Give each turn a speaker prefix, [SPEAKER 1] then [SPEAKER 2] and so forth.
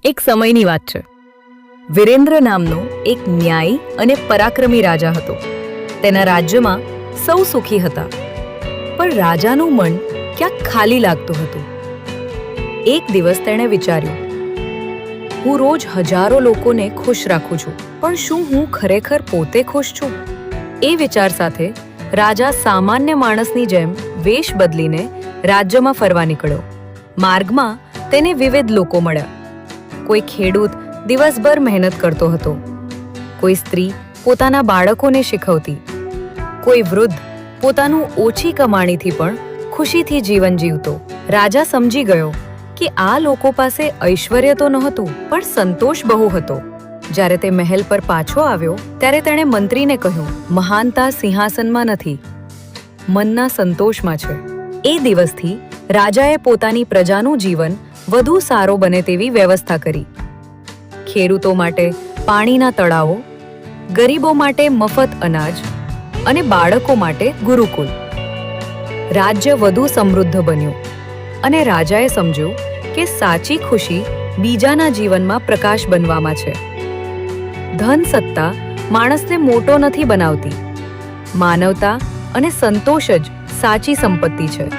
[SPEAKER 1] એક સમયની વાત છે. વિરેન્દ્ર નામનો એક ન્યાયી અને પરાક્રમી રાજા હતો. તેના રાજ્યમાં સૌ સુખી હતા, પણ રાજાનું મન ક્યાંક ખાલી લાગતું હતું. એક દિવસ તેણે વિચાર્યું, હું રોજ હજારો લોકોને ખુશ રાખું છું, પણ શું હું ખરેખર પોતે ખુશ છું? એ વિચાર સાથે રાજા સામાન્ય માણસની જેમ વેશ બદલીને રાજ્યમાં ફરવા નીકળ્યો. માર્ગમાં તેને વિવિધ લોકો મળ્યા. કોઈ ખેડૂત દિવસભર મહેનત કરતો હતો, કોઈ સ્ત્રી પોતાના બાળકોને શીખવતી, કોઈ વૃદ્ધ પોતાનું ઓછી કમાણીથી પણ ખુશીથી જીવન જીવતો. રાજા સમજી ગયો કે આ લોકો પાસે ઐશ્વર્ય તો નહોતું, પણ સંતોષ બહુ હતો. જ્યારે તે મહેલ પર પાછો આવ્યો ત્યારે તેણે મંત્રીને કહ્યું, મહાનતા સિંહાસનમાં નથી, મનના સંતોષમાં છે. એ દિવસથી રાજાએ પોતાની પ્રજાનું જીવન વધુ સારો બને તેવી વ્યવસ્થા કરી. ખેડૂતો માટે પાણીના તળાવો, ગરીબો માટે મફત અનાજ અને બાળકો માટે ગુરુકુલ. રાજ્ય વધુ સમૃદ્ધ બન્યું અને રાજાએ સમજ્યું કે સાચી ખુશી બીજાના જીવનમાં પ્રકાશ બનવામાં છે. ધન સત્તા માણસને મોટો નથી બનાવતી, માનવતા અને સંતોષ જ સાચી સંપત્તિ છે.